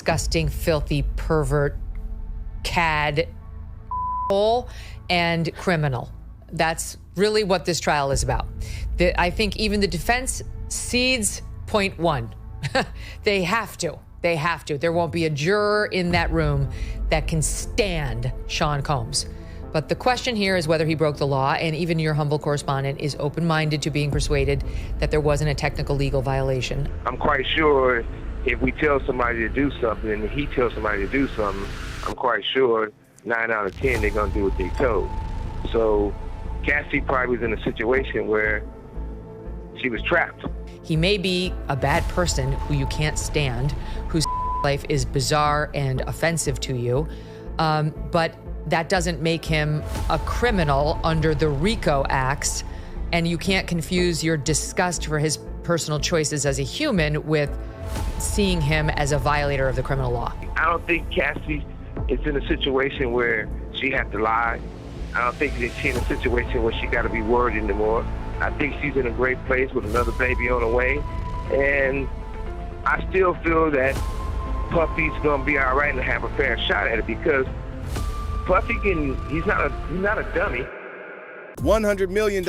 disgusting, filthy, pervert, cad, hole, and criminal. That's really what this trial is about. I think even the defense cedes point one. They have to. They have to. There won't be a juror in that room that can stand Sean Combs. But the question here is whether he broke the law, and even your humble correspondent is open-minded to being persuaded that there wasn't a technical legal violation. I'm quite sure if we tell somebody to do something and he tells somebody to do something, I'm quite sure 9 out of 10 they're going to do what they told. So Cassie probably was in a situation where she was trapped. He may be a bad person who you can't stand, whose life is bizarre and offensive to you, but that doesn't make him a criminal under the RICO Acts, and you can't confuse your disgust for his personal choices as a human with seeing him as a violator of the criminal law. I don't think Cassie is in a situation where she has to lie. I don't think that she's in a situation where she got to be worried anymore. I think she's in a great place with another baby on the way, and I still feel that Puffy's gonna be all right and have a fair shot at it because Puffy he's not a dummy. $100 million,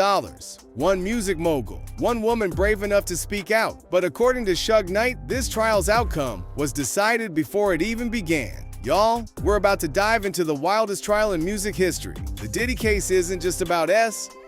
one music mogul, one woman brave enough to speak out. But according to Shug Knight, this trial's outcome was decided before it even began. Y'all, we're about to dive into the wildest trial in music history. The Diddy case isn't just about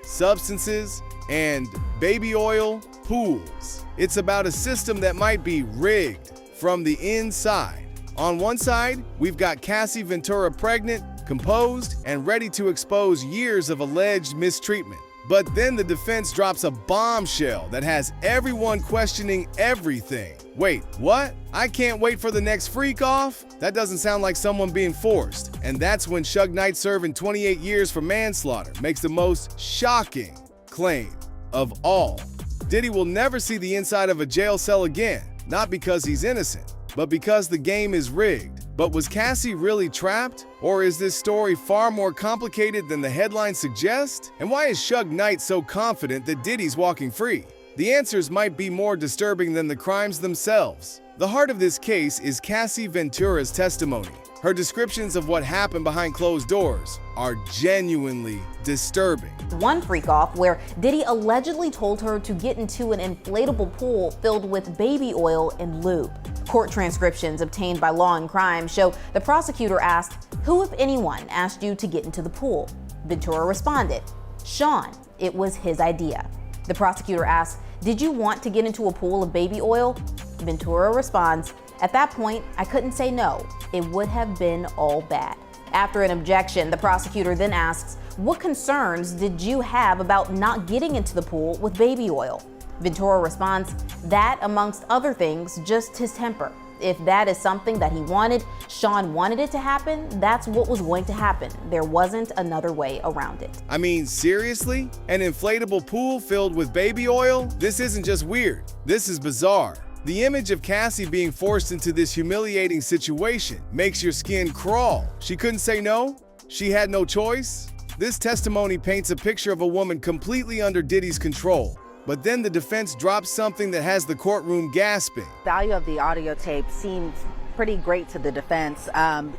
substances, and baby oil pools. It's about a system that might be rigged from the inside. On one side, we've got Cassie Ventura-pregnant, composed, and ready to expose years of alleged mistreatment. But then the defense drops a bombshell that has everyone questioning everything. Wait, what? I can't wait for the next freak off? That doesn't sound like someone being forced. And that's when Shug Knight, serving 28 years for manslaughter, makes the most shocking claim of all. Diddy will never see the inside of a jail cell again, not because he's innocent, but because the game is rigged. But was Cassie really trapped? Or is this story far more complicated than the headlines suggest? And why is Shug Knight so confident that Diddy's walking free? The answers might be more disturbing than the crimes themselves. The heart of this case is Cassie Ventura's testimony. Her descriptions of what happened behind closed doors are genuinely disturbing. One freak-off where Diddy allegedly told her to get into an inflatable pool filled with baby oil and lube. Court transcriptions obtained by Law and Crime show the prosecutor asked, "Who, if anyone, asked you to get into the pool?" Ventura responded, "Sean, it was his idea." The prosecutor asked, "Did you want to get into a pool of baby oil?" Ventura responds, "At that point, I couldn't say no. It would have been all bad." After an objection, the prosecutor then asks, "What concerns did you have about not getting into the pool with baby oil?" Ventura responds, "That, amongst other things, just his temper. If that is something that he wanted, Sean wanted it to happen, that's what was going to happen. There wasn't another way around it." I mean, seriously? An inflatable pool filled with baby oil? This isn't just weird. This is bizarre. The image of Cassie being forced into this humiliating situation makes your skin crawl. She couldn't say no? She had no choice? This testimony paints a picture of a woman completely under Diddy's control. But then the defense drops something that has the courtroom gasping. Value of the audio tape seemed pretty great to the defense.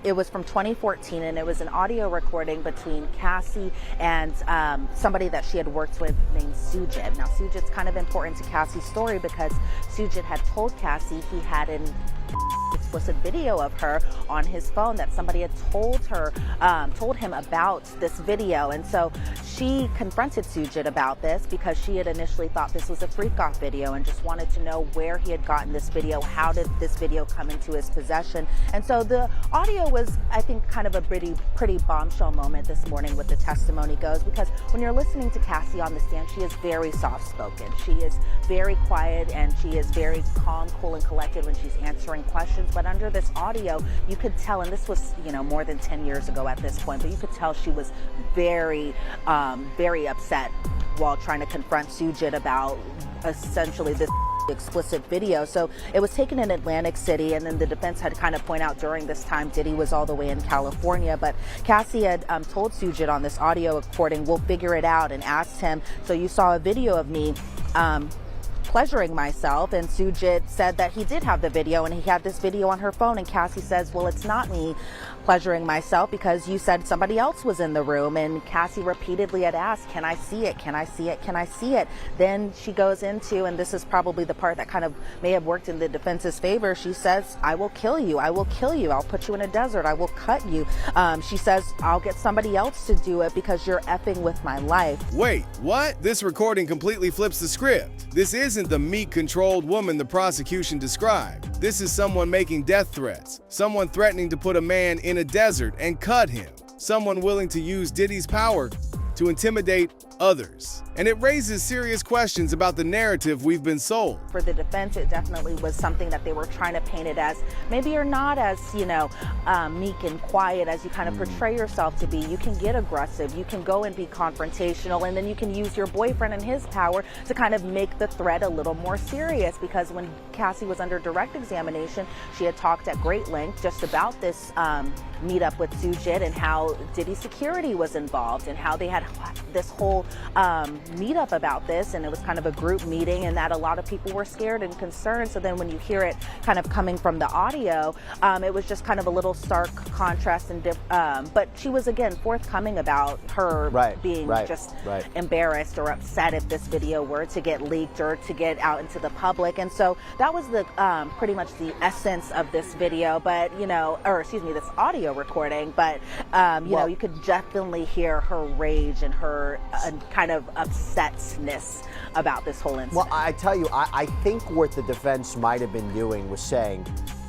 It was from 2014, and it was an audio recording between Cassie and somebody that she had worked with named Suge. Now, Suge is kind of important to Cassie's story because Suge had told Cassie he had an explicit video of her on his phone that somebody had told him about this video, and so she confronted Suge about this because she had initially thought this was a freak-off video and just wanted to know where he had gotten this video, how did this video come into his possession. And so the audio was, I think, kind of a pretty bombshell moment this morning with the testimony goes, because when you're listening to Cassie on the stand, she is very soft-spoken. She is very quiet and she is very calm, cool, and collected when she's answering questions. But under this audio, you could tell, and this was, more than 10 years ago at this point, but you could tell she was very upset while trying to confront Suge about essentially this explicit video. So it was taken in Atlantic City, and then the defense had kind of point out during this time Diddy was all the way in California, but Cassie had told Suge on this audio recording, "We'll figure it out," and asked him, "So you saw a video of me pleasuring myself. And Suge said that he did have the video, and he had this video on her phone. And Cassie says, well, it's not me pleasuring myself because you said somebody else was in the room. And Cassie repeatedly had asked, can I see it? Can I see it? Can I see it? Then she goes into, and this is probably the part that kind of may have worked in the defense's favor. She says, I will kill you. I will kill you. I'll put you in a desert. I will cut you. She says, I'll get somebody else to do it because you're effing with my life. Wait, what? This recording completely flips the script. This isn't the meat-controlled woman the prosecution described. This is someone making death threats, someone threatening to put a man in a desert and cut him, someone willing to use Diddy's power to intimidate others. And it raises serious questions about the narrative we've been sold. For the defense, it definitely was something that they were trying to paint it as. Maybe you're not as, meek and quiet as you kind of portray yourself to be. You can get aggressive, you can go and be confrontational, and then you can use your boyfriend and his power to kind of make the threat a little more serious. Because when Cassie was under direct examination, she had talked at great length just about this meetup with Suge and how Diddy security was involved and how they had this whole meetup about this, and it was kind of a group meeting, and that a lot of people were scared and concerned. So then when you hear it kind of coming from the audio, it was just kind of a little stark contrast. And but she was again forthcoming about her being just embarrassed or upset if this video were to get leaked or to get out into the public. And so that was the pretty much the essence of this video, but this audio recording. But you could definitely hear her rage and her kind of upsetness about this whole incident. Well, I tell you, I think what the defense might have been doing was saying,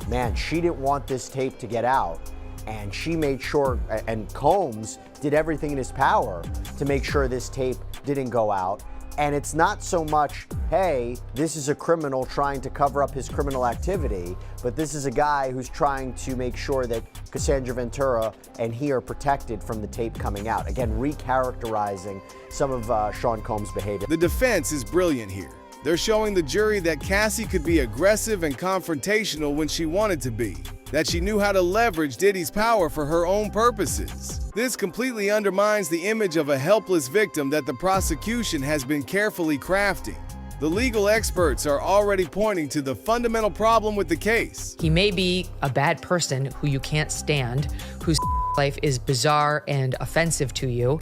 man, she didn't want this tape to get out, and she made sure, and Combs did everything in his power to make sure this tape didn't go out. And it's not so much, hey, this is a criminal trying to cover up his criminal activity, but this is a guy who's trying to make sure that Cassandra Ventura and he are protected from the tape coming out. Again, recharacterizing some of Sean Combs' behavior. The defense is brilliant here. They're showing the jury that Cassie could be aggressive and confrontational when she wanted to be, that she knew how to leverage Diddy's power for her own purposes. This completely undermines the image of a helpless victim that the prosecution has been carefully crafting. The legal experts are already pointing to the fundamental problem with the case. He may be a bad person who you can't stand, whose life is bizarre and offensive to you,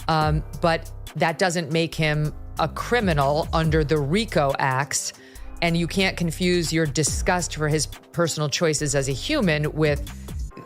but that doesn't make him a criminal under the RICO Acts, and you can't confuse your disgust for his personal choices as a human with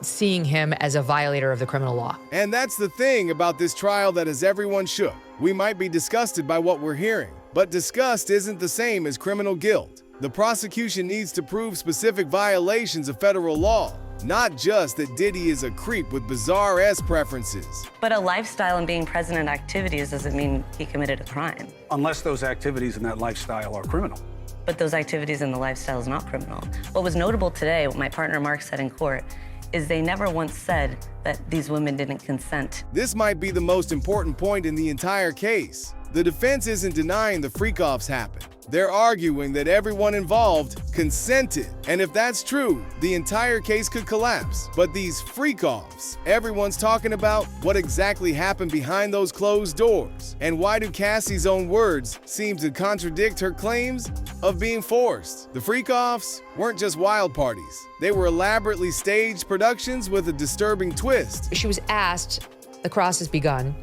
seeing him as a violator of the criminal law. And that's the thing about this trial that has everyone shook. We might be disgusted by what we're hearing, but disgust isn't the same as criminal guilt. The prosecution needs to prove specific violations of federal law, not just that Diddy is a creep with bizarre-ass preferences. But a lifestyle and being present in activities doesn't mean he committed a crime. Unless those activities in that lifestyle are criminal. But those activities in the lifestyle is not criminal. What was notable today, what my partner Mark said in court, is they never once said that these women didn't consent. This might be the most important point in the entire case. The defense isn't denying the freak-offs happened. They're arguing that everyone involved consented. And if that's true, the entire case could collapse. But these freak-offs, everyone's talking about what exactly happened behind those closed doors. And why do Cassie's own words seem to contradict her claims of being forced? The freak-offs weren't just wild parties. They were elaborately staged productions with a disturbing twist. She was asked, the cross has begun,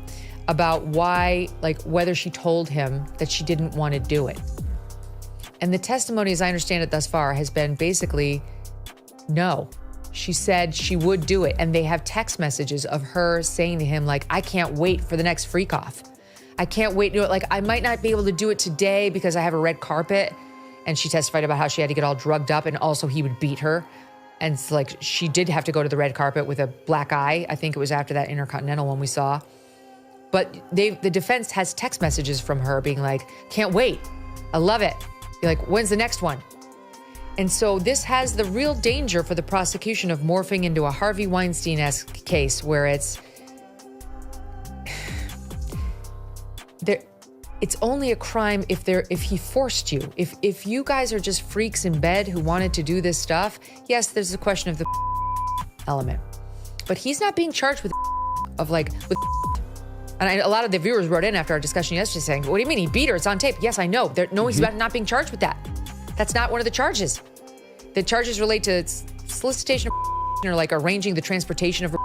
about why, whether she told him that she didn't want to do it. And the testimony, as I understand it thus far, has been basically, no. She said she would do it. And they have text messages of her saying to him, I can't wait for the next freak off. I can't wait to do it. I might not be able to do it today because I have a red carpet. And she testified about how she had to get all drugged up and also he would beat her. And it's she did have to go to the red carpet with a black eye. I think it was after that Intercontinental one we saw. But the defense has text messages from her being can't wait. I love it. You're when's the next one? And so this has the real danger for the prosecution of morphing into a Harvey Weinstein-esque case where it's only a crime if he forced you. If you guys are just freaks in bed who wanted to do this stuff, yes, there's a question of the element. But he's not being charged with And a lot of the viewers wrote in after our discussion yesterday saying, what do you mean he beat her? It's on tape. Yes, I know. No, he's about not being charged with that. That's not one of the charges. The charges relate to solicitation of or like arranging the transportation of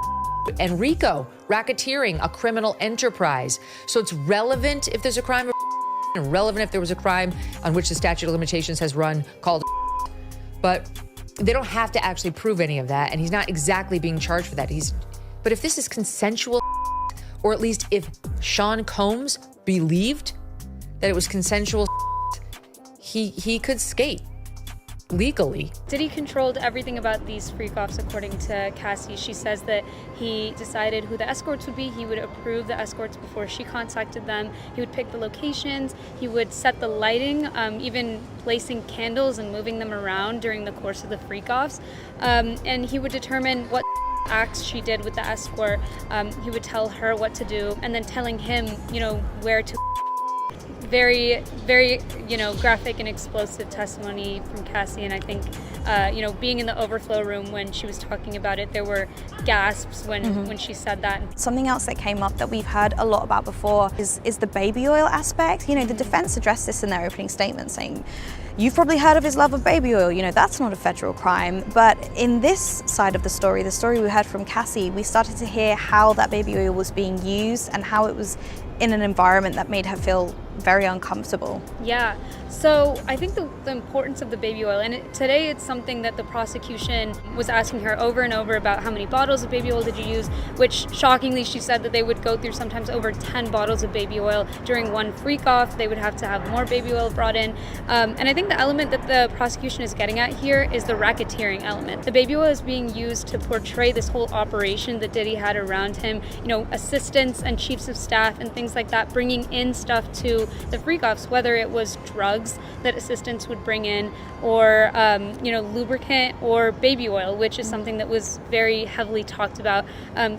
and RICO, racketeering, a criminal enterprise. So it's relevant if there's a crime of and relevant if there was a crime on which the statute of limitations has run called but they don't have to actually prove any of that, and he's not exactly being charged for that. But if this is consensual, or at least if Sean Combs believed that it was consensual, he could skate legally. Diddy controlled everything about these freak-offs, according to Cassie. She says that he decided who the escorts would be. He would approve the escorts before she contacted them. He would pick the locations. He would set the lighting, even placing candles and moving them around during the course of the freak-offs. And he would determine what acts she did with the escort. He would tell her what to do, and then telling him, where to. Very, very, graphic and explosive testimony from Cassie. And I think, being in the overflow room when she was talking about it, there were gasps when she said that. Something else that came up that we've heard a lot about before is the baby oil aspect. The defense addressed this in their opening statement, saying, you've probably heard of his love of baby oil, that's not a federal crime. But in this side of the story we heard from Cassie, we started to hear how that baby oil was being used and how it was in an environment that made her feel very uncomfortable. Yeah, so I think the importance of the baby oil, and today it's something that the prosecution was asking her over and over about how many bottles of baby oil did you use, which shockingly she said that they would go through sometimes over 10 bottles of baby oil during one freak-off. They would have to have more baby oil brought in. And I think the element that the prosecution is getting at here is the racketeering element. The baby oil is being used to portray this whole operation that Diddy had around him, assistants and chiefs of staff and things like that, bringing in stuff to the freak-offs, whether it was drugs that assistants would bring in or, lubricant or baby oil, which is something that was very heavily talked about.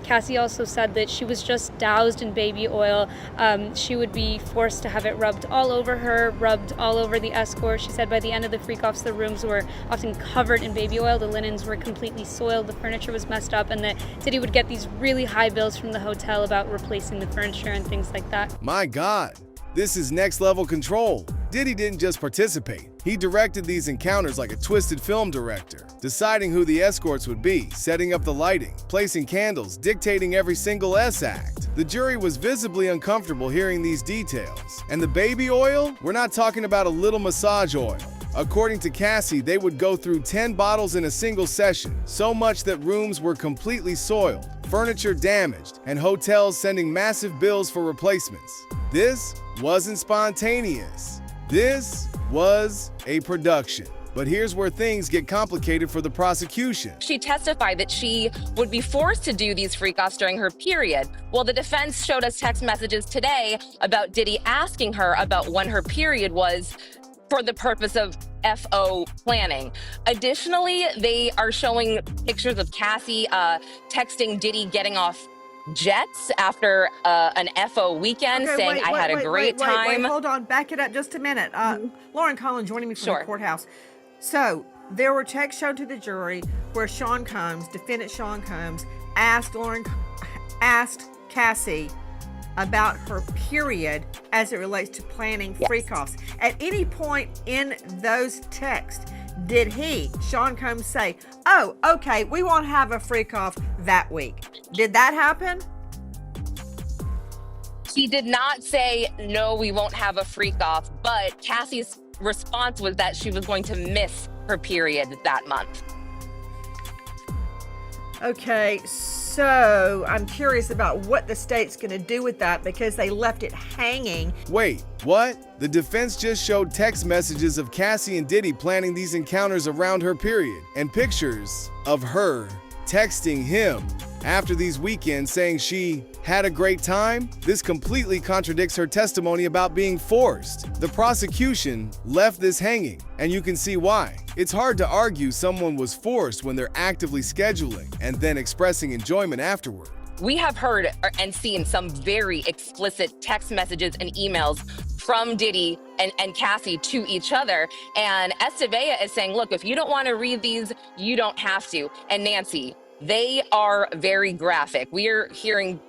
Cassie also said that she was just doused in baby oil. She would be forced to have it rubbed all over her, rubbed all over the escort. She said by the end of the freak-offs, the rooms were often covered in baby oil. The linens were completely soiled. The furniture was messed up, and that Diddy would get these really high bills from the hotel about replacing the furniture and things like that. My God, this is next level control. Diddy didn't just participate. He directed these encounters like a twisted film director, deciding who the escorts would be, setting up the lighting, placing candles, dictating every single S-act. The jury was visibly uncomfortable hearing these details. And the baby oil? We're not talking about a little massage oil. According to Cassie, they would go through 10 bottles in a single session, so much that rooms were completely soiled, furniture damaged, and hotels sending massive bills for replacements. This wasn't spontaneous. This was a production. But here's where things get complicated for the prosecution. She testified that she would be forced to do these freak-offs during her period. Well, the defense showed us text messages today about Diddy asking her about when her period was for the purpose of FO planning. Additionally, they are showing pictures of Cassie texting Diddy getting off jets after an FO weekend, saying, I had a great time. Hold on, back it up just a minute. Lauren Collin joining me from the courthouse. So there were texts shown to the jury where Sean Combs, defendant Sean Combs, asked Cassie about her period as it relates to planning freak-offs. At any point in those texts, did Sean Combs, say, oh, okay, we won't have a freak-off that week? Did that happen? He did not say, no, we won't have a freak-off, but Cassie's response was that she was going to miss her period that month. Okay, so I'm curious about what the state's going to do with that because they left it hanging. Wait, what? The defense just showed text messages of Cassie and Diddy planning these encounters around her period and pictures of her texting him after these weekends saying she had a great time. This completely contradicts her testimony about being forced. The prosecution left this hanging, and you can see why. It's hard to argue someone was forced when they're actively scheduling and then expressing enjoyment afterward. We have heard and seen some very explicit text messages and emails from Diddy and Cassie to each other. And Estevea is saying, look, if you don't want to read these, you don't have to. And Nancy, they are very graphic. We are hearing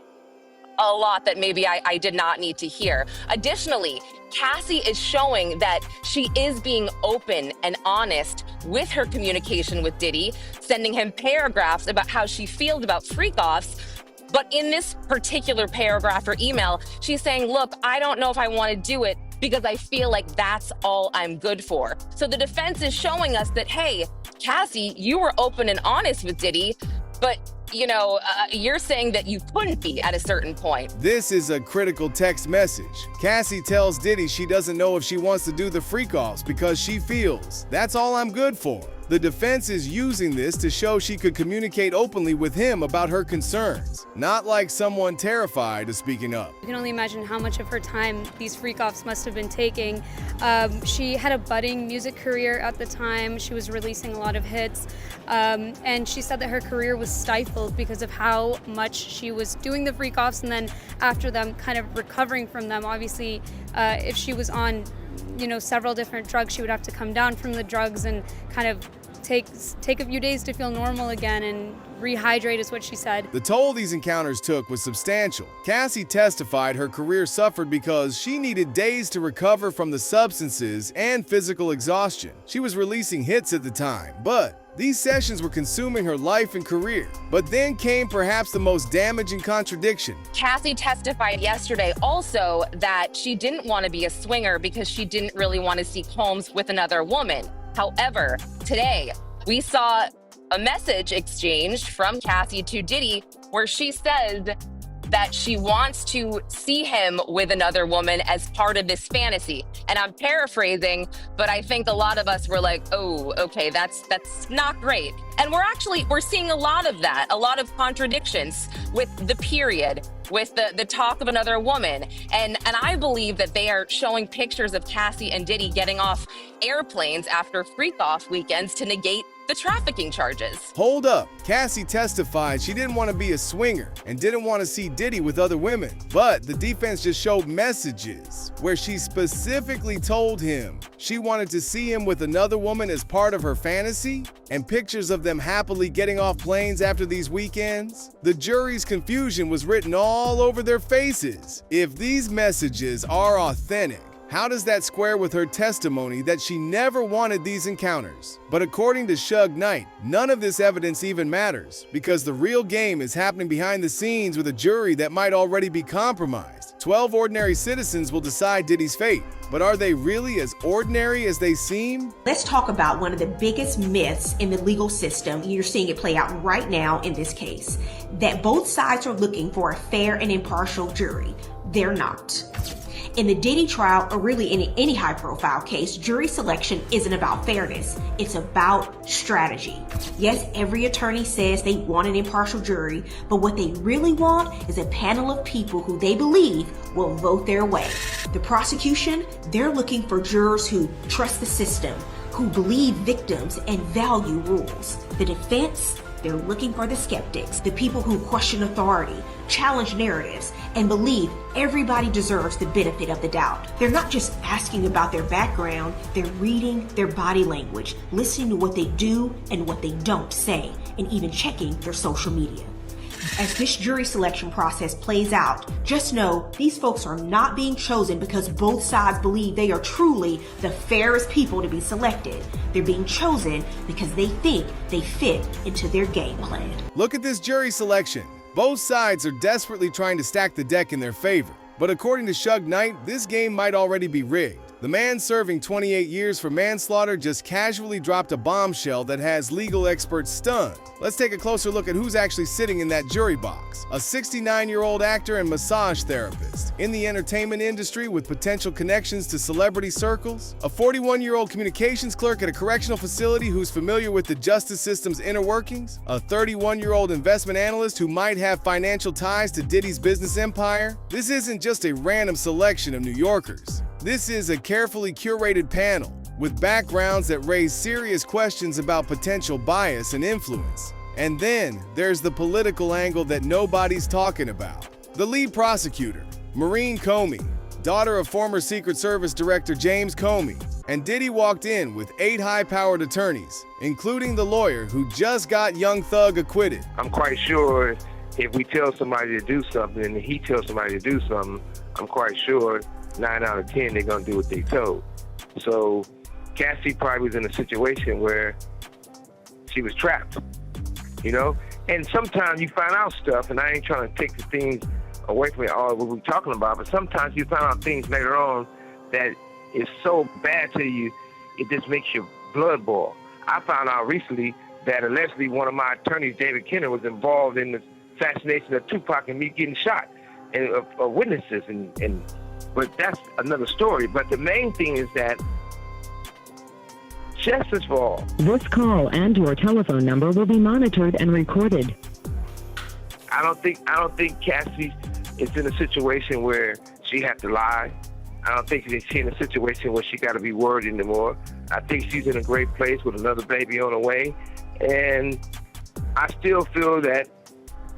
a lot that maybe I did not need to hear. Additionally, Cassie is showing that she is being open and honest with her communication with Diddy, sending him paragraphs about how she feels about freak-offs. But in this particular paragraph or email, she's saying, look, I don't know if I want to do it because I feel like that's all I'm good for. So the defense is showing us that, hey, Cassie, you were open and honest with Diddy, but you're saying that you couldn't be at a certain point. This is a critical text message. Cassie tells Diddy she doesn't know if she wants to do the freak-offs because she feels, that's all I'm good for. The defense is using this to show she could communicate openly with him about her concerns, not like someone terrified of speaking up. You can only imagine how much of her time these freak-offs must have been taking. She had a budding music career at the time. She was releasing a lot of hits. And she said that her career was stifled because of how much she was doing the freak-offs and then after them kind of recovering from them. Obviously, if she was on several different drugs, she would have to come down from the drugs and kind of take a few days to feel normal again and rehydrate, is what she said. The toll these encounters took was substantial. Cassie testified her career suffered because she needed days to recover from the substances and physical exhaustion. She was releasing hits at the time, but these sessions were consuming her life and career. But then came perhaps the most damaging contradiction. Cassie testified yesterday also that she didn't want to be a swinger because she didn't really want to see Combs with another woman. However, today we saw a message exchanged from Cassie to Diddy where she said that she wants to see him with another woman as part of this fantasy. And I'm paraphrasing, but I think a lot of us were like, oh, okay, that's not great. And we're seeing a lot of that, a lot of contradictions with the period, with the talk of another woman. And I believe that they are showing pictures of Cassie and Diddy getting off airplanes after freak-off weekends to negate the trafficking charges. Hold up. Cassie testified she didn't want to be a swinger and didn't want to see Diddy with other women. But the defense just showed messages where she specifically told him she wanted to see him with another woman as part of her fantasy and pictures of them happily getting off planes after these weekends. The jury's confusion was written all over their faces. If these messages are authentic, how does that square with her testimony that she never wanted these encounters? But according to Shug Knight, none of this evidence even matters because the real game is happening behind the scenes with a jury that might already be compromised. 12 ordinary citizens will decide Diddy's fate, but are they really as ordinary as they seem? Let's talk about one of the biggest myths in the legal system. You're seeing it play out right now in this case, that both sides are looking for a fair and impartial jury. They're not. In the Diddy trial, or really in any high-profile case, jury selection isn't about fairness. It's about strategy. Yes, every attorney says they want an impartial jury, but what they really want is a panel of people who they believe will vote their way. The prosecution, they're looking for jurors who trust the system, who believe victims and value rules. The defense, they're looking for the skeptics, the people who question authority, challenge narratives, and believe everybody deserves the benefit of the doubt. They're not just asking about their background, they're reading their body language, listening to what they do and what they don't say, and even checking their social media. As this jury selection process plays out, just know these folks are not being chosen because both sides believe they are truly the fairest people to be selected. They're being chosen because they think they fit into their game plan. Look at this jury selection. Both sides are desperately trying to stack the deck in their favor. But according to Shug Knight, this game might already be rigged. The man serving 28 years for manslaughter just casually dropped a bombshell that has legal experts stunned. Let's take a closer look at who's actually sitting in that jury box. A 69-year-old actor and massage therapist in the entertainment industry with potential connections to celebrity circles. A 41-year-old communications clerk at a correctional facility who's familiar with the justice system's inner workings. A 31-year-old investment analyst who might have financial ties to Diddy's business empire. This isn't just a random selection of New Yorkers. This is a carefully curated panel with backgrounds that raise serious questions about potential bias and influence. And then there's the political angle that nobody's talking about. The lead prosecutor, Maureen Comey, daughter of former Secret Service Director James Comey, and Diddy walked in with 8 high-powered attorneys, including the lawyer who just got Young Thug acquitted. I'm quite sure if we tell somebody to do something and he tells somebody to do something, I'm quite sure 9 out of 10 they're gonna do what they told. So Cassie probably was in a situation where she was trapped, you know? And sometimes you find out stuff, and I ain't trying to take the things away from all what we're talking about, but sometimes you find out things later on that is so bad to you, it just makes your blood boil. I found out recently that allegedly one of my attorneys, David Kenner, was involved in the assassination of Tupac and me getting shot, and of witnesses, but that's another story. But the main thing is that justice for all. This call and your telephone number will be monitored and recorded. I don't think Cassie is in a situation where she has to lie. I don't think she's in a situation where she got to be worried anymore. I think she's in a great place with another baby on the way, and I still feel that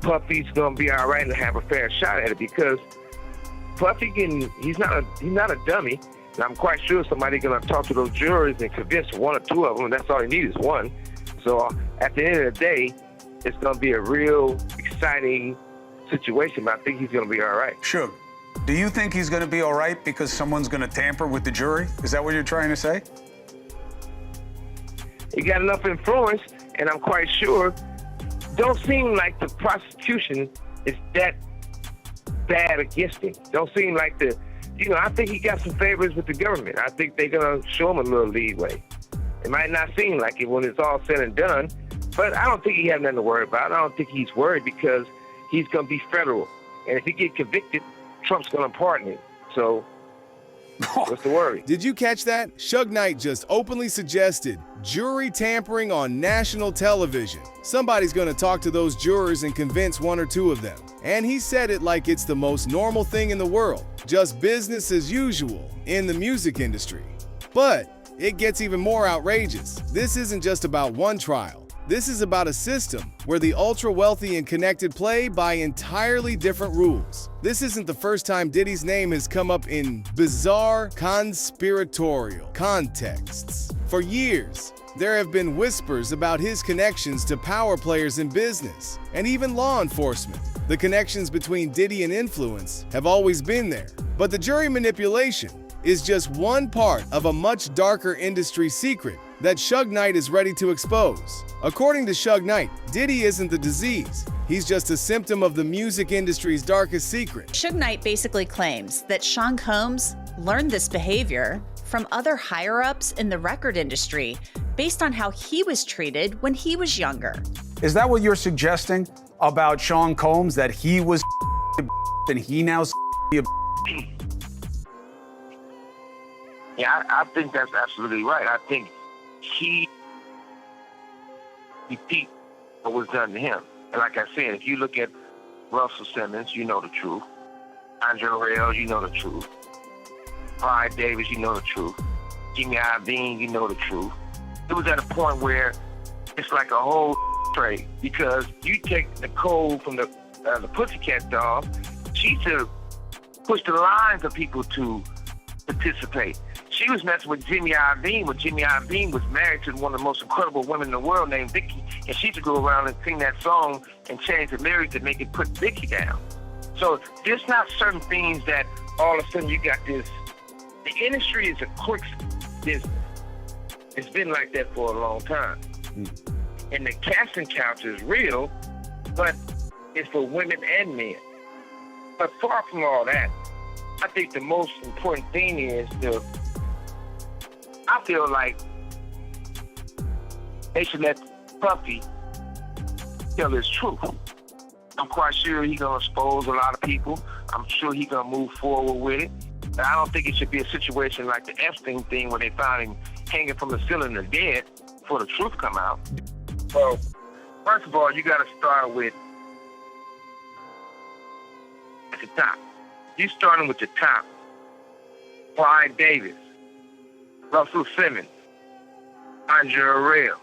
Puffy's gonna be all right and have a fair shot at it, because Puffy he's not a dummy. And I'm quite sure somebody's gonna talk to those jurors and convince one or two of them, and that's all he needs is one. So at the end of the day, it's gonna be a real exciting situation, but I think he's gonna be all right. Shug, do you think he's gonna be all right because someone's gonna tamper with the jury? Is that what you're trying to say? He got enough influence, and I'm quite sure. Don't seem like the prosecution is that bad against him. Don't seem like I think he got some favors with the government. I think they're gonna show him a little leeway. It might not seem like it when it's all said and done, but I don't think he has nothing to worry about. I don't think he's worried because he's gonna be federal. And if he get convicted, Trump's gonna pardon him. So what's the worry? Did you catch that? Shug Knight just openly suggested jury tampering on national television. Somebody's gonna talk to those jurors and convince one or two of them. And he said it like it's the most normal thing in the world, just business as usual in the music industry. But it gets even more outrageous. This isn't just about one trial. This is about a system where the ultra-wealthy and connected play by entirely different rules. This isn't the first time Diddy's name has come up in bizarre conspiratorial contexts. For years, there have been whispers about his connections to power players in business and even law enforcement. The connections between Diddy and influence have always been there, but the jury manipulation is just one part of a much darker industry secret that Shug Knight is ready to expose. According to Shug Knight, Diddy isn't the disease. He's just a symptom of the music industry's darkest secret. Shug Knight basically claims that Sean Combs learned this behavior from other higher-ups in the record industry based on how he was treated when he was younger. Is that what you're suggesting about Sean Combs, that he was and he now Yeah, I think that's absolutely right. I think he repeat what was done to him. And like I said, if you look at Russell Simmons, you know the truth. Andre Harrell, you know the truth. Clyde Davis, you know the truth. Jimmy Iovine, you know the truth. It was at a point where it's like a whole trade, because you take Nicole from the Pussycat Dolls, she used to push the lines of people to participate. She was messing with Jimmy Iovine when Jimmy Iovine was married to one of the most incredible women in the world named Vicky, and she used to go around and sing that song and change the lyrics to make it put Vicky down. So there's not certain things that all of a sudden you got this. The industry is a quick business. It's been like that for a long time. And the casting couch is real, but it's for women and men. But far from all that, I think the most important thing is I feel like they should let Puffy tell his truth. I'm quite sure he's going to expose a lot of people. I'm sure he's going to move forward with it. But I don't think it should be a situation like the Epstein thing where they found him hanging from the ceiling and dead before the truth come out. So, first of all, you got to start with at the top. You starting with the top. Clyde Davis, Russell Simmons, Andre Harrell,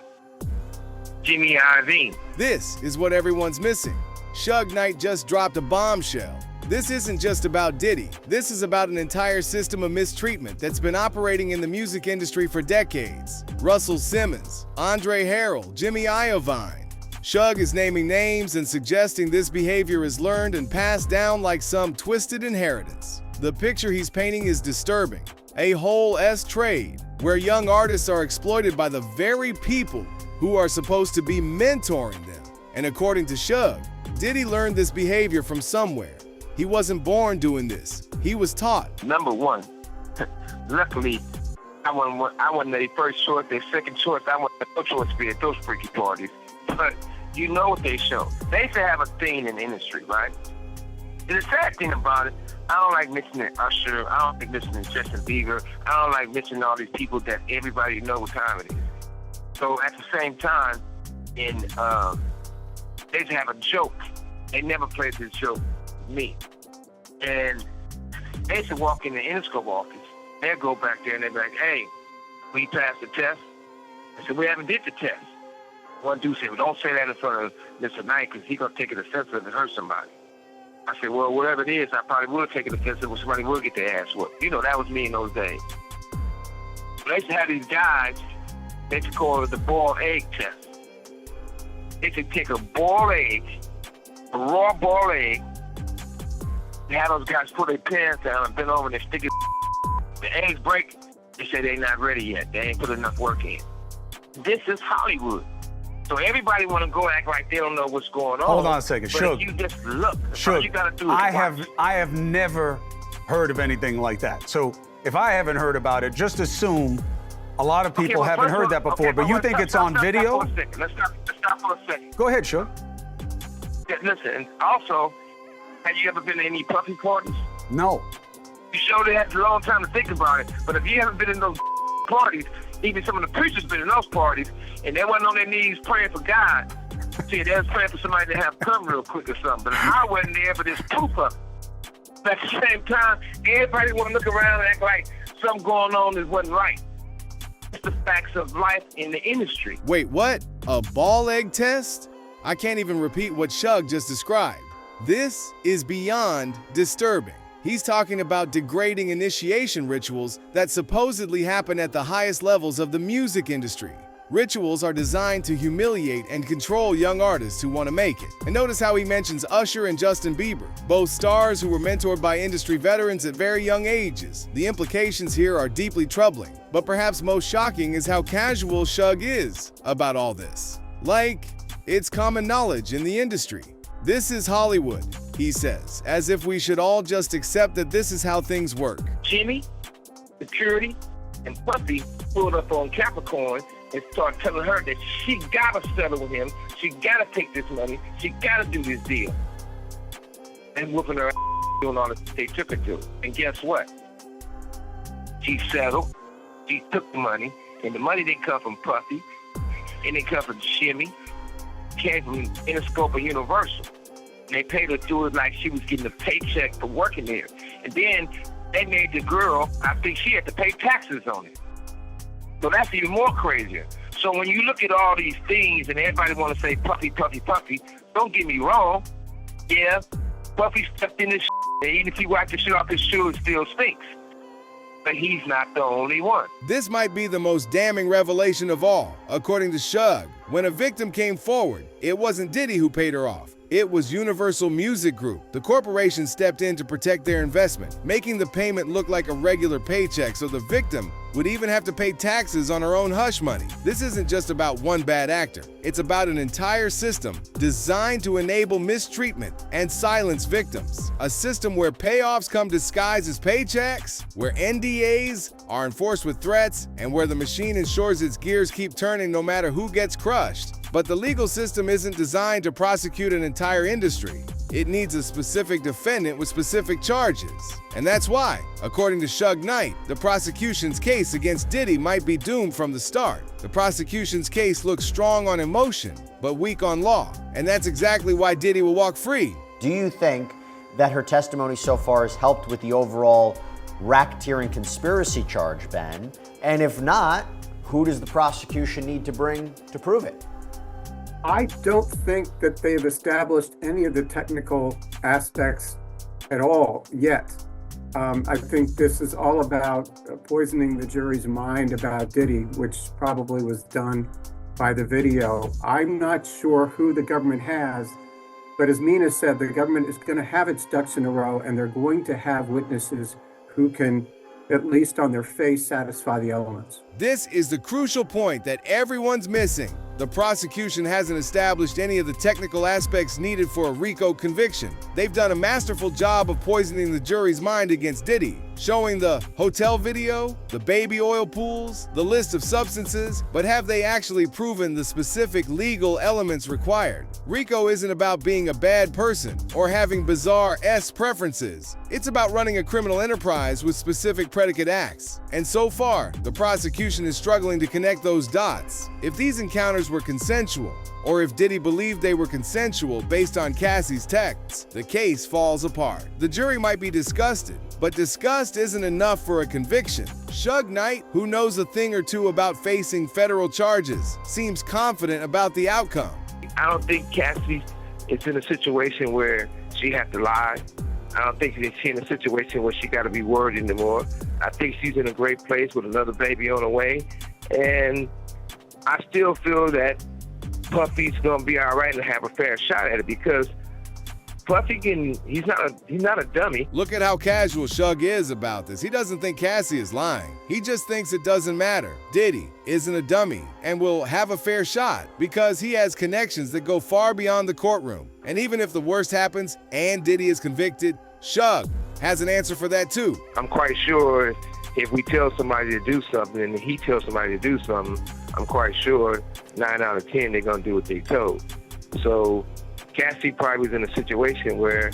Jimmy Iovine. This is what everyone's missing. Shug Knight just dropped a bombshell. This isn't just about Diddy. This is about an entire system of mistreatment that's been operating in the music industry for decades. Russell Simmons, Andre Harrell, Jimmy Iovine. Shug is naming names and suggesting this behavior is learned and passed down like some twisted inheritance. The picture he's painting is disturbing. A whole trade, where young artists are exploited by the very people who are supposed to be mentoring them. And according to Shug, Diddy learned this behavior from somewhere. He wasn't born doing this. He was taught. Number one, luckily, I wasn't their first choice, their second choice. I wasn't no choice to be at those freaky parties. But you know what they show. They used to have a thing in the industry, right? And the sad thing about it, I don't like mentioning Usher. I don't like mentioning Justin Bieber. I don't like mentioning all these people that everybody knows what time it is. So at the same time, they used to have a joke. They never played this joke with me. And they used to walk in the Interscope office. They'd go back there and they'd be like, hey, will you pass the test? I said, we haven't did the test. One dude said, well, don't say that in front of Mr. Knight because he's going to take it offensive and hurt somebody. I said, well, whatever it is, I probably would take it offensive when somebody would get their ass whooped. You know, that was me in those days. They used to have these guys, they used to call it the boiled egg test. They used to take a boiled egg, a raw boiled egg, they have those guys put their pants down and bend over and they stick it. The eggs break, they say they're not ready yet. They ain't put enough work in. This is Hollywood. So everybody want to go act like they don't know what's going on. Hold on a second, but Shug. if you just look, Shug, all you gotta do is I have never heard of anything like that. So if I haven't heard about it, just assume a lot of people haven't heard that before. But you think it's on video? Let's stop for a second. Go ahead, Shug. Yeah, listen, and also, have you ever been to any puffy parties? No. You sure they had a long time to think about it. But if you haven't been in those parties, even some of the preachers been in those parties, and they wasn't on their knees praying for God. See, they was praying for somebody to have come real quick or something. But I wasn't there for this proof of it. But at the same time, everybody want to look around and act like something going on that wasn't right. It's the facts of life in the industry. Wait, what? A ball egg test? I can't even repeat what Shug just described. This is beyond disturbing. He's talking about degrading initiation rituals that supposedly happen at the highest levels of the music industry. Rituals are designed to humiliate and control young artists who want to make it. And notice how he mentions Usher and Justin Bieber, both stars who were mentored by industry veterans at very young ages. The implications here are deeply troubling, but perhaps most shocking is how casual Shug is about all this. Like, it's common knowledge in the industry. This is Hollywood, he says, as if we should all just accept that this is how things work. Jimmy, Security, and Puffy pulled up on Capricorn and started telling her that she gotta settle with him, she gotta take this money, she gotta do this deal. And whooping her ass doing all that they took her to. And guess what? She settled, she took the money, and the money didn't come from Puffy, it didn't come from Jimmy, came from Interscope and Universal. And they paid her to do it like she was getting a paycheck for working there. And then they made the girl, I think she had to pay taxes on it. So that's even more crazier. So when you look at all these things and everybody want to say Puffy, Puffy, Puffy, don't get me wrong. Yeah, Puffy stepped in this shit. And even if he wiped the shit off his shoe, it still stinks. But he's not the only one. This might be the most damning revelation of all. According to Shug, when a victim came forward, it wasn't Diddy who paid her off. It was Universal Music Group. The corporation stepped in to protect their investment, making the payment look like a regular paycheck so the victim would even have to pay taxes on her own hush money. This isn't just about one bad actor. It's about an entire system designed to enable mistreatment and silence victims. A system where payoffs come disguised as paychecks, where NDAs are enforced with threats, and where the machine ensures its gears keep turning no matter who gets crushed. But the legal system isn't designed to prosecute an entire industry. It needs a specific defendant with specific charges. And that's why, according to Shug Knight, the prosecution's case against Diddy might be doomed from the start. The prosecution's case looks strong on emotion, but weak on law. And that's exactly why Diddy will walk free. Do you think that her testimony so far has helped with the overall racketeering conspiracy charge, Ben? And if not, who does the prosecution need to bring to prove it? I don't think that they've established any of the technical aspects at all yet. I think this is all about poisoning the jury's mind about Diddy, which probably was done by the video. I'm not sure who the government has, but as Mina said, the government is going to have its ducks in a row, and they're going to have witnesses who can, at least on their face, satisfy the elements. This is the crucial point that everyone's missing. The prosecution hasn't established any of the technical aspects needed for a RICO conviction. They've done a masterful job of poisoning the jury's mind against Diddy, showing the hotel video, the baby oil pools, the list of substances, but have they actually proven the specific legal elements required? RICO isn't about being a bad person or having bizarre preferences. It's about running a criminal enterprise with specific predicate acts. And so far, the prosecution is struggling to connect those dots. If these encounters were consensual, or if Diddy believed they were consensual based on Cassie's texts, the case falls apart. The jury might be disgusted, but disgust isn't enough for a conviction. Shug Knight, who knows a thing or two about facing federal charges, seems confident about the outcome. I don't think Cassie is in a situation where she has to lie. I don't think she's in a situation where she got to be worried anymore. I think she's in a great place with another baby on the way. And I still feel that Puffy's going to be all right and have a fair shot at it, because Puffy he's not a dummy. Look at how casual Shug is about this. He doesn't think Cassie is lying. He just thinks it doesn't matter. Diddy isn't a dummy and will have a fair shot because he has connections that go far beyond the courtroom. And even if the worst happens and Diddy is convicted, Shug has an answer for that too. I'm quite sure if we tell somebody to do something and he tells somebody to do something, I'm quite sure 9 out of 10 they're going to do what they told. So Cassie probably was in a situation where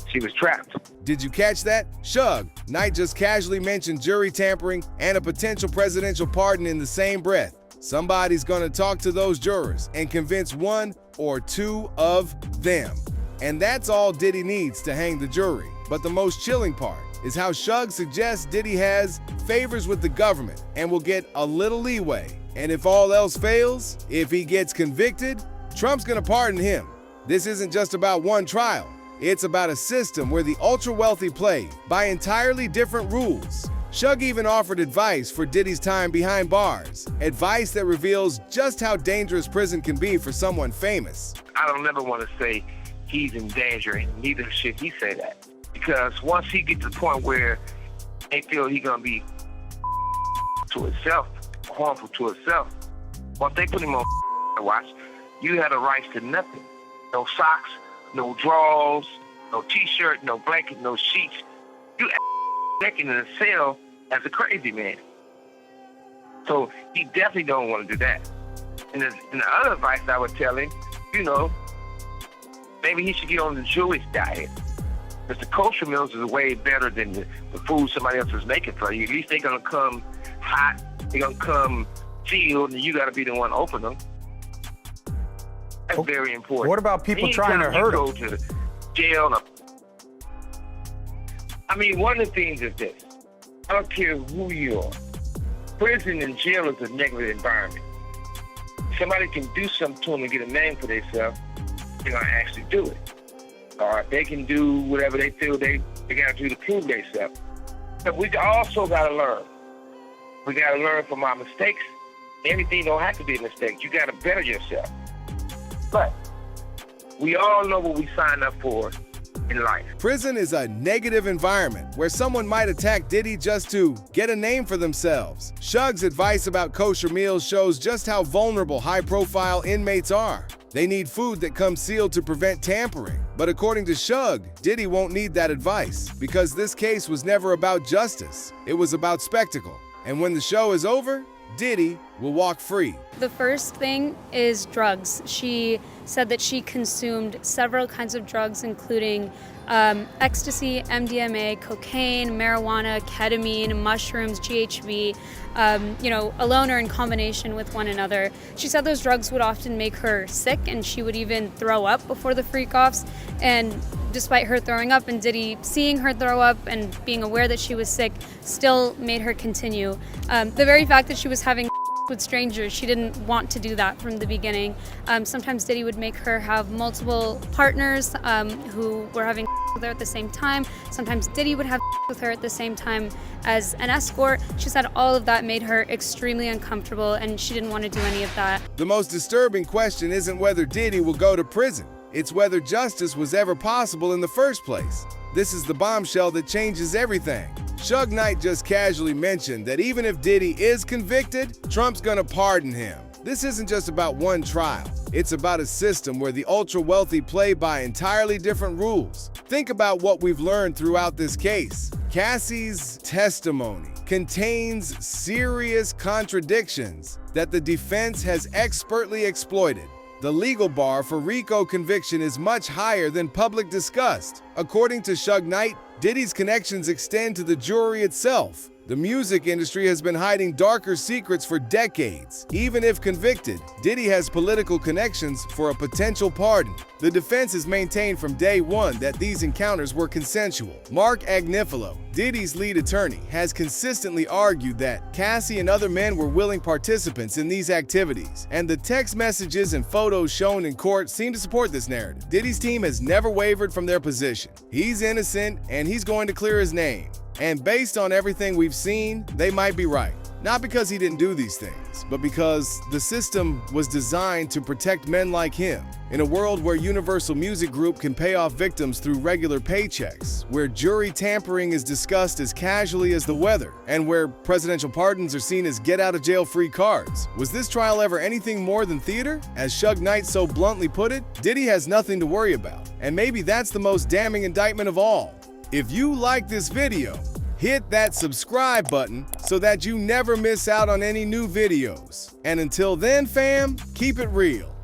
she was trapped. Did you catch that? Shug Knight just casually mentioned jury tampering and a potential presidential pardon in the same breath. Somebody's gonna talk to those jurors and convince one or two of them. And that's all Diddy needs to hang the jury. But the most chilling part is how Shug suggests Diddy has favors with the government and will get a little leeway. And if all else fails, if he gets convicted, Trump's gonna pardon him. This isn't just about one trial. It's about a system where the ultra-wealthy play by entirely different rules. Shug even offered advice for Diddy's time behind bars, advice that reveals just how dangerous prison can be for someone famous. I don't never want to say he's in danger, and neither should he say that. Because once he gets to the point where they feel he's going to be to himself, harmful to himself, once they put him on watch, you have the rights to nothing. No socks, no drawers, no t-shirt, no blanket, no sheets. You naked in a cell as a crazy man. So he definitely don't want to do that. And the other advice I would tell him, maybe he should get on the Jewish diet. Because the kosher meals is way better than the food somebody else is making for you. At least they're going to come hot, they're going to come sealed, and you got to be the one to open them. That's very important. What about people trying to hurt him? Go to jail. I mean, one of the things is this. I don't care who you are. Prison and jail is a negative environment. Somebody can do something to them and get a name for themselves, they're going to actually do it. Or they can do whatever they feel they got to do to prove themselves. But we also got to learn. We got to learn from our mistakes. Everything don't have to be a mistake. You got to better yourself. But we all know what we sign up for in life. Prison is a negative environment where someone might attack Diddy just to get a name for themselves. Shug's advice about kosher meals shows just how vulnerable high-profile inmates are. They need food that comes sealed to prevent tampering. But according to Shug, Diddy won't need that advice because this case was never about justice. It was about spectacle. And when the show is over, Diddy will walk free. The first thing is drugs. She said that she consumed several kinds of drugs, including ecstasy, MDMA, cocaine, marijuana, ketamine, mushrooms, GHB, alone or in combination with one another. She said those drugs would often make her sick, and she would even throw up before the freak-offs. And despite her throwing up and Diddy seeing her throw up and being aware that she was sick, still made her continue. The very fact that she was having with strangers. She didn't want to do that from the beginning. Sometimes Diddy would make her have multiple partners who were having with her at the same time. Sometimes Diddy would have with her at the same time as an escort. She said all of that made her extremely uncomfortable and she didn't want to do any of that. The most disturbing question isn't whether Diddy will go to prison. It's whether justice was ever possible in the first place. This is the bombshell that changes everything. Shug Knight just casually mentioned that even if Diddy is convicted, Trump's gonna pardon him. This isn't just about one trial. It's about a system where the ultra-wealthy play by entirely different rules. Think about what we've learned throughout this case. Cassie's testimony contains serious contradictions that the defense has expertly exploited. The legal bar for RICO conviction is much higher than public disgust. According to Shug Knight, Diddy's connections extend to the jury itself. The music industry has been hiding darker secrets for decades. Even if convicted, Diddy has political connections for a potential pardon. The defense has maintained from day one that these encounters were consensual. Mark Agnifilo, Diddy's lead attorney, has consistently argued that Cassie and other men were willing participants in these activities, and the text messages and photos shown in court seem to support this narrative. Diddy's team has never wavered from their position. He's innocent, and he's going to clear his name. And based on everything we've seen, they might be right. Not because he didn't do these things, but because the system was designed to protect men like him. In a world where Universal Music Group can pay off victims through regular paychecks, where jury tampering is discussed as casually as the weather, and where presidential pardons are seen as get-out-of-jail-free cards, was this trial ever anything more than theater? As Shug Knight so bluntly put it, Diddy has nothing to worry about. And maybe that's the most damning indictment of all. If you like this video, hit that subscribe button so that you never miss out on any new videos. And until then, fam, keep it real.